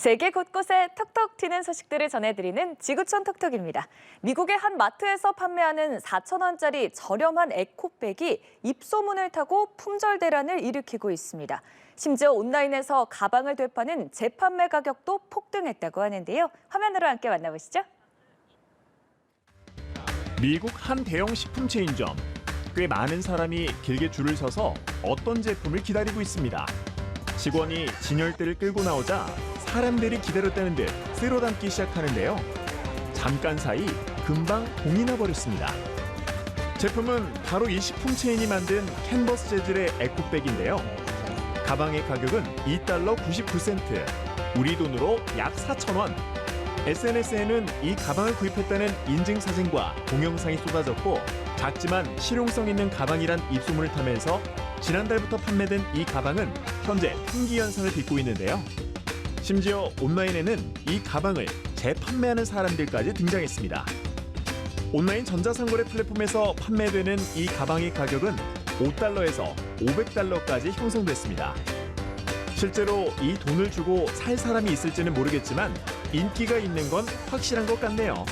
세계 곳곳에 톡톡 튀는 소식들을 전해드리는 지구촌 톡톡입니다. 미국의 한 마트에서 판매하는 4,000원짜리 저렴한 에코백이 입소문을 타고 품절 대란을 일으키고 있습니다. 심지어 온라인에서 가방을 되파는 재판매 가격도 폭등했다고 하는데요. 화면으로 함께 만나보시죠. 미국 한 대형 식품 체인점. 꽤 많은 사람이 길게 줄을 서서 어떤 제품을 기다리고 있습니다. 직원이 진열대를 끌고 나오자 사람들이 기다렸다는 듯 쓸어 담기 시작하는데요. 잠깐 사이 금방 공이 나버렸습니다. 제품은 바로 이 식품 체인이 만든 캔버스 재질의 에코백인데요. 가방의 가격은 $2.99, 우리 돈으로 약 4,000원. SNS에는 이 가방을 구입했다는 인증 사진과 동영상이 쏟아졌고 작지만 실용성 있는 가방이란 입소문을 타면서 지난달부터 판매된 이 가방은 현재 품귀 현상을 빚고 있는데요. 심지어 온라인에는 이 가방을 재판매하는 사람들까지 등장했습니다. 온라인 전자상거래 플랫폼에서 판매되는 이 가방의 가격은 $5에서 $500까지 형성됐습니다. 실제로 이 돈을 주고 살 사람이 있을지는 모르겠지만 인기가 있는 건 확실한 것 같네요.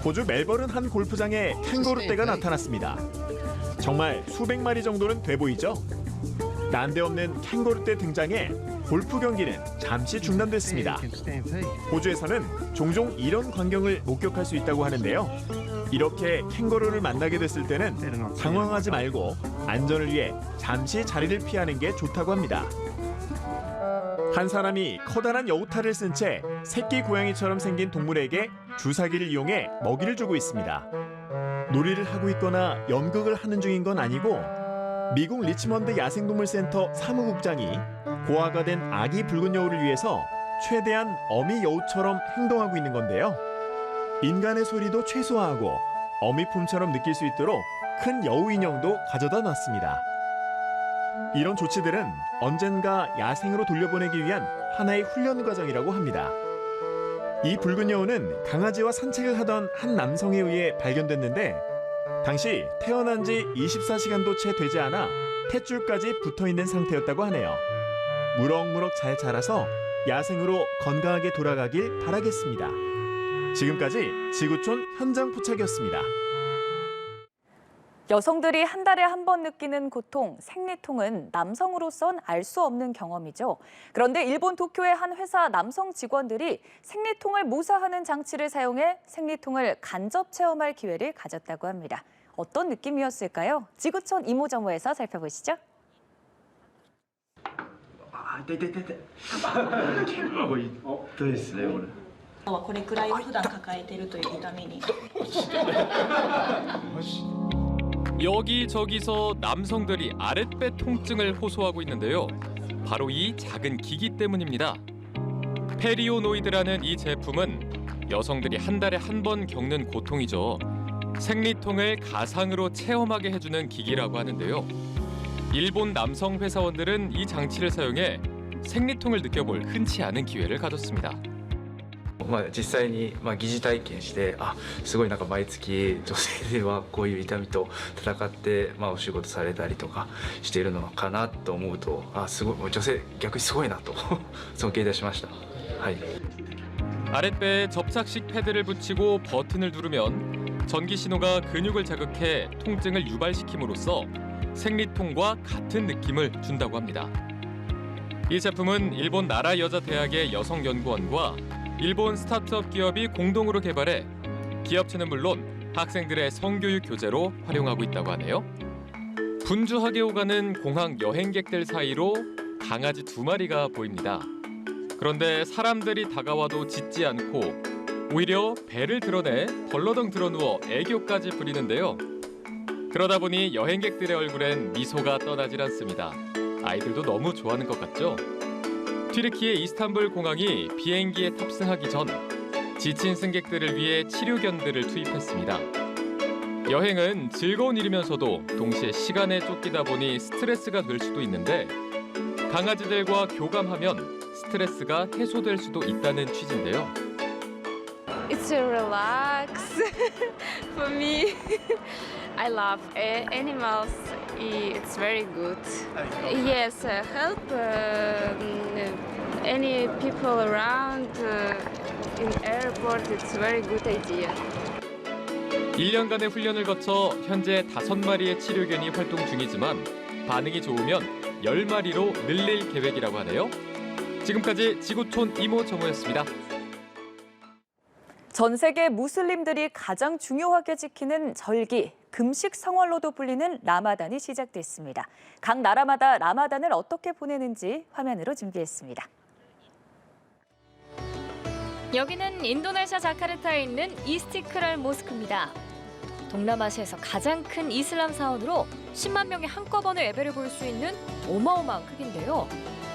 호주 멜버른 한 골프장에 캥거루떼가 나타났습니다. 정말 수백 마리 정도는 돼 보이죠? 난데없는 캥거루떼 등장에 골프 경기는 잠시 중단됐습니다. 호주에서는 종종 이런 광경을 목격할 수 있다고 하는데요. 이렇게 캥거루를 만나게 됐을 때는 당황하지 말고 안전을 위해 잠시 자리를 피하는 게 좋다고 합니다. 한 사람이 커다란 여우탈을 쓴 채 새끼 고양이처럼 생긴 동물에게 주사기를 이용해 먹이를 주고 있습니다. 놀이를 하고 있거나 연극을 하는 중인 건 아니고 미국 리치먼드 야생동물센터 사무국장이 고아가 된 아기 붉은 여우를 위해서 최대한 어미 여우처럼 행동하고 있는 건데요. 인간의 소리도 최소화하고 어미품처럼 느낄 수 있도록 큰 여우 인형도 가져다 놨습니다. 이런 조치들은 언젠가 야생으로 돌려보내기 위한 하나의 훈련 과정이라고 합니다. 이 붉은 여우는 강아지와 산책을 하던 한 남성에 의해 발견됐는데 당시 태어난 지 24시간도 채 되지 않아 탯줄까지 붙어있는 상태였다고 하네요. 무럭무럭 잘 자라서 야생으로 건강하게 돌아가길 바라겠습니다. 지금까지 지구촌 현장 포착이었습니다. 여성들이 한 달에 한 번 느끼는 고통, 생리통은 남성으로선 알 수 없는 경험이죠. 그런데 일본 도쿄의 한 회사 남성 직원들이 생리통을 모사하는 장치를 사용해 생리통을 간접 체험할 기회를 가졌다고 합니다. 어떤 느낌이었을까요? 지구촌 이모저모에서 살펴보시죠. 痛い痛い痛い痛い結構痛いですねこれ。これくらいを普段抱えているというために 여기저기서 남성들이 아랫배 통증을 호소하고 있는데요. 바로 이 작은 기기 때문입니다. 페리오노이드라는 이 제품은 여성들이 한 달에 한 번 겪는 고통이죠. 생리통을 가상으로 체험하게 해주는 기기라고 하는데요. 일본 남성 회사원들은 이 장치를 사용해 생리통을 느껴볼 흔치 않은 기회를 가졌습니다. 実際に疑似体験してすごい毎月女性ではこういう痛みと戦ってお仕事されたりとかしているのかなと思うとすごい女性逆にすごいなと尊敬いたしました。はい。 아랫배에 접착식 패드를 붙이고 버튼을 누르면 전기 신호가 근육을 자극해 통증을 유발시킴으로써 생리통과 같은 느낌을 준다고 합니다. 이 제품은 일본 나라여자대학의 여성연구원과 일본 스타트업 기업이 공동으로 개발해 기업체는 물론 학생들의 성교육 교재로 활용하고 있다고 하네요. 분주하게 오가는 공항 여행객들 사이로 강아지 2마리가 보입니다. 그런데 사람들이 다가와도 짖지 않고 오히려 배를 드러내 벌러덩 드러누워 애교까지 부리는데요. 그러다 보니 여행객들의 얼굴엔 미소가 떠나질 않습니다. 아이들도 너무 좋아하는 것 같죠? 튀르키예 이스탄불 공항이 비행기에 탑승하기 전 지친 승객들을 위해 치료견들을 투입했습니다. 여행은 즐거운 일이면서도 동시에 시간에 쫓기다 보니 스트레스가 될 수도 있는데 강아지들과 교감하면 스트레스가 해소될 수도 있다는 취지인데요. It's a relax for me. I love animals. It's very good. Yes, help any people around in airport, it's very good idea. 1년간의 훈련을 거쳐 현재 5마리의 치료견이 활동 중이지만 반응이 좋으면 10마리로 늘릴 계획이라고 하네요. 지금까지 지구촌 이모 정우였습니다. 전 세계 무슬림들이 가장 중요하게 지키는 절기, 금식 성월로도 불리는 라마단이 시작됐습니다. 각 나라마다 라마단을 어떻게 보내는지 화면으로 준비했습니다. 여기는 인도네시아 자카르타에 있는 이스티클랄 모스크입니다. 동남아시아에서 가장 큰 이슬람 사원으로 10만 명이 한꺼번에 예배를 볼 수 있는 어마어마한 크기인데요.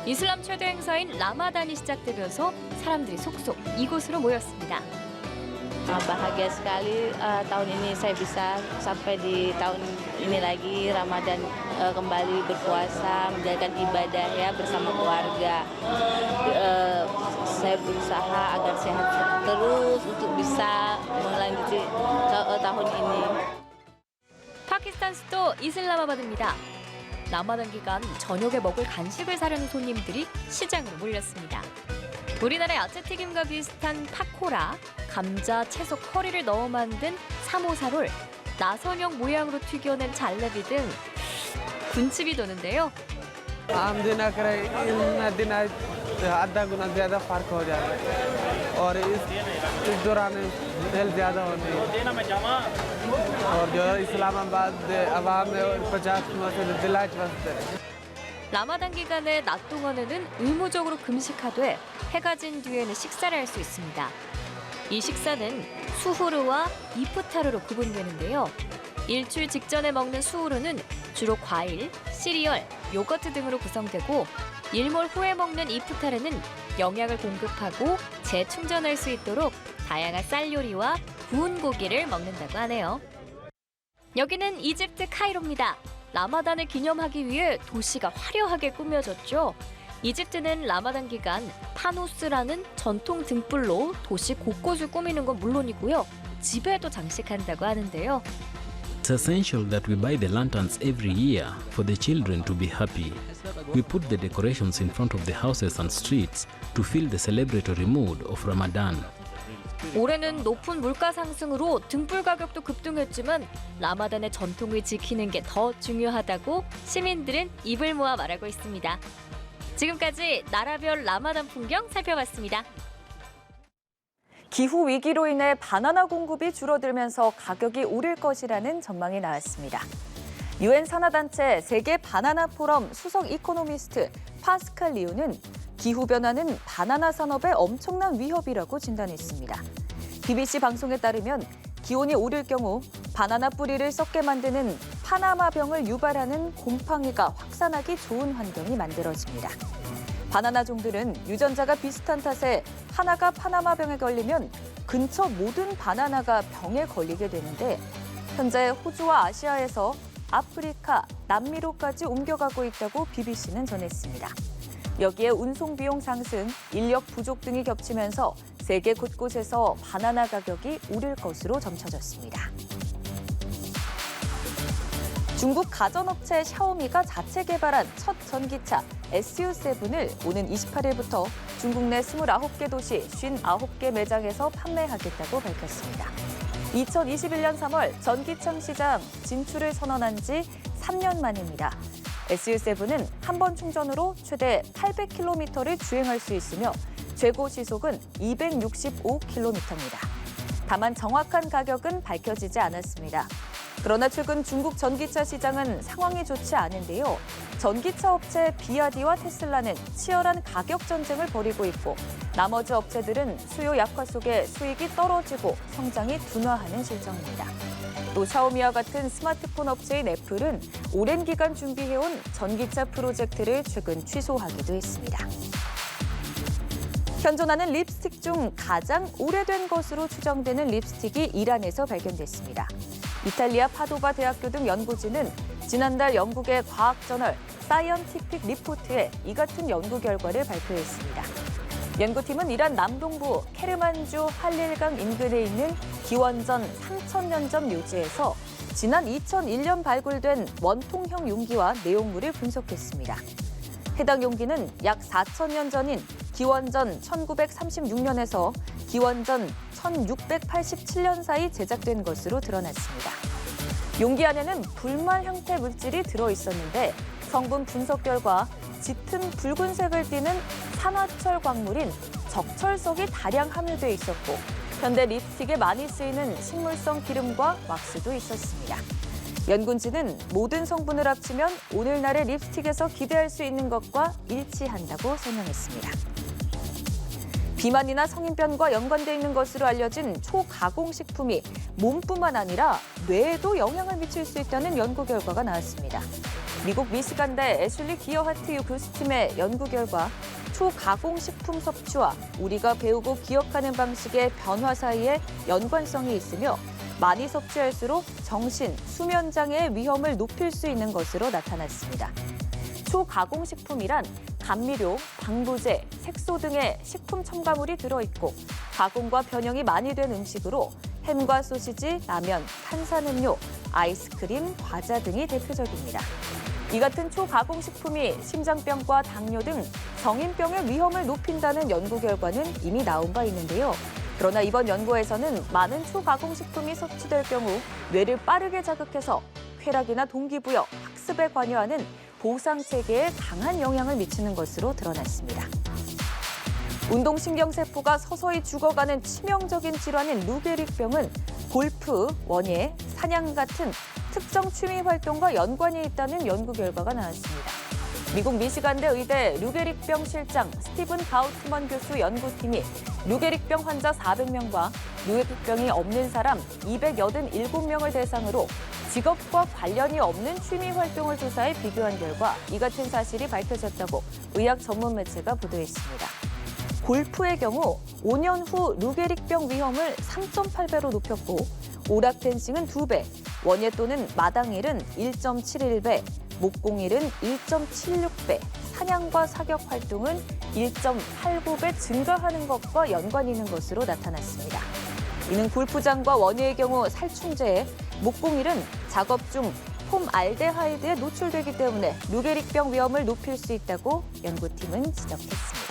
이슬람 최대 행사인 라마단이 시작되면서 사람들이 속속 이곳으로 모였습니다. Bahagia sekali tahun ini saya bisa sampai di tahun ini lagi Ramadan kembali berpuasa menjalankan ibadah ya bersama keluarga. Saya berusaha agar sehat terus untuk bisa melanjuti tahun ini. 파키스탄 수도 이슬라마바드입니다. 라마단 기간 저녁에 먹을 간식을 사려는 손님들이 시장으로 몰렸습니다. 우리나라 야채튀김과 비슷한 파코라, 감자, 채소, 커리를 넣어 만든 사모사롤, 나선형 모양으로 튀겨낸 잘레비 등 군침이 도는데요. आम दिन इन दिन आधा गुना ज़्यादा फ़र्क हो जाता है और इस दौरान सेल ज़्यादा होती है और जो इस्लामाबाद अवाम है 50% दिलाच बसते हैं। 라마단 기간에 낮 동안에는 의무적으로 금식하되 해가 진 뒤에는 식사를 할 수 있습니다. 이 식사는 수후르와 이프타르로 구분되는데요. 일주일 직전에 먹는 수후르는 주로 과일, 시리얼, 요거트 등으로 구성되고 일몰 후에 먹는 이프타르는 영양을 공급하고 재충전할 수 있도록 다양한 쌀 요리와 구운 고기를 먹는다고 하네요. 여기는 이집트 카이로입니다. 라마단을 기념하기 위해 도시가 화려하게 꾸며졌죠. 이집트는 라마단 기간 파노스라는 전통 등불로 도시 곳곳을 꾸미는 건 물론이고요. 집에도 장식한다고 하는데요. It's essential that we buy the lanterns every year for the children to be happy. We put the decorations in front of the houses and streets to feel the celebratory mood of Ramadan. 올해는 높은 물가 상승으로 등불 가격도 급등했지만 라마단의 전통을 지키는 게 더 중요하다고 시민들은 입을 모아 말하고 있습니다. 지금까지 나라별 라마단 풍경 살펴봤습니다. 기후 위기로 인해 바나나 공급이 줄어들면서 가격이 오를 것이라는 전망이 나왔습니다. 유엔 산하단체 세계 바나나 포럼 수석 이코노미스트 파스칼 리우는 기후변화는 바나나 산업의 엄청난 위협이라고 진단했습니다. BBC 방송에 따르면 기온이 오를 경우 바나나 뿌리를 썩게 만드는 파나마병을 유발하는 곰팡이가 확산하기 좋은 환경이 만들어집니다. 바나나 종들은 유전자가 비슷한 탓에 하나가 파나마병에 걸리면 근처 모든 바나나가 병에 걸리게 되는데 현재 호주와 아시아에서 아프리카, 남미로까지 옮겨가고 있다고 BBC는 전했습니다. 여기에 운송 비용 상승, 인력 부족 등이 겹치면서 세계 곳곳에서 바나나 가격이 오를 것으로 점쳐졌습니다. 중국 가전업체 샤오미가 자체 개발한 첫 전기차 SU7을 오는 28일부터 중국 내 29개 도시 59개 매장에서 판매하겠다고 밝혔습니다. 2021년 3월 전기차 시장 진출을 선언한 지 3년 만입니다. SU7은 한 번 충전으로 최대 800km를 주행할 수 있으며 최고 시속은 265km입니다. 다만 정확한 가격은 밝혀지지 않았습니다. 그러나 최근 중국 전기차 시장은 상황이 좋지 않은데요. 전기차 업체 비아디와 테슬라는 치열한 가격 전쟁을 벌이고 있고 나머지 업체들은 수요 약화 속에 수익이 떨어지고 성장이 둔화하는 실정입니다. 또 샤오미와 같은 스마트폰 업체인 애플은 오랜 기간 준비해온 전기차 프로젝트를 최근 취소하기도 했습니다. 현존하는 립스틱 중 가장 오래된 것으로 추정되는 립스틱이 이란에서 발견됐습니다. 이탈리아 파도바 대학교 등 연구진은 지난달 영국의 과학저널 사이언티픽 리포트에 이 같은 연구 결과를 발표했습니다. 연구팀은 이란 남동부 케르만주 할릴강 인근에 있는 기원전 3000년 전 묘지에서 지난 2001년 발굴된 원통형 용기와 내용물을 분석했습니다. 해당 용기는 약 4000년 전인 기원전 1936년에서 기원전 1687년 사이 제작된 것으로 드러났습니다. 용기 안에는 불말 형태 물질이 들어있었는데 성분 분석 결과 짙은 붉은색을 띠는 산화철 광물인 적철석이 다량 함유돼 있었고 현대 립스틱에 많이 쓰이는 식물성 기름과 왁스도 있었습니다. 연군지는 모든 성분을 합치면 오늘날의 립스틱에서 기대할 수 있는 것과 일치한다고 설명했습니다. 비만이나 성인병과 연관돼 있는 것으로 알려진 초가공식품이 몸뿐만 아니라 뇌에도 영향을 미칠 수 있다는 연구 결과가 나왔습니다. 미국 미시간대 애슐리 기어하트 유 교수팀의 연구 결과 초가공식품 섭취와 우리가 배우고 기억하는 방식의 변화 사이에 연관성이 있으며 많이 섭취할수록 정신, 수면 장애의 위험을 높일 수 있는 것으로 나타났습니다. 초가공식품이란 감미료, 방부제, 색소 등의 식품 첨가물이 들어있고 가공과 변형이 많이 된 음식으로 햄과 소시지, 라면, 탄산음료, 아이스크림, 과자 등이 대표적입니다. 이 같은 초가공식품이 심장병과 당뇨 등 성인병의 위험을 높인다는 연구 결과는 이미 나온 바 있는데요. 그러나 이번 연구에서는 많은 초가공식품이 섭취될 경우 뇌를 빠르게 자극해서 쾌락이나 동기부여, 학습에 관여하는 보상체계에 강한 영향을 미치는 것으로 드러났습니다. 운동신경세포가 서서히 죽어가는 치명적인 질환인 루게릭병은 골프, 원예, 사냥 같은 특정 취미 활동과 연관이 있다는 연구 결과가 나왔습니다. 미국 미시간대 의대 루게릭병 실장 스티븐 가우트먼 교수 연구팀이 루게릭병 환자 400명과 루게릭병이 없는 사람 287명을 대상으로 직업과 관련이 없는 취미 활동을 조사해 비교한 결과 이 같은 사실이 밝혀졌다고 의학 전문 매체가 보도했습니다. 골프의 경우 5년 후 루게릭병 위험을 3.8배로 높였고 오락댄싱은 2배, 원예 또는 마당일은 1.71배, 목공일은 1.76배, 사냥과 사격 활동은 1.89배 증가하는 것과 연관이 있는 것으로 나타났습니다. 이는 골프장과 원예의 경우 살충제에, 목공일은 작업 중 폼알데하이드에 노출되기 때문에 루게릭병 위험을 높일 수 있다고 연구팀은 지적했습니다.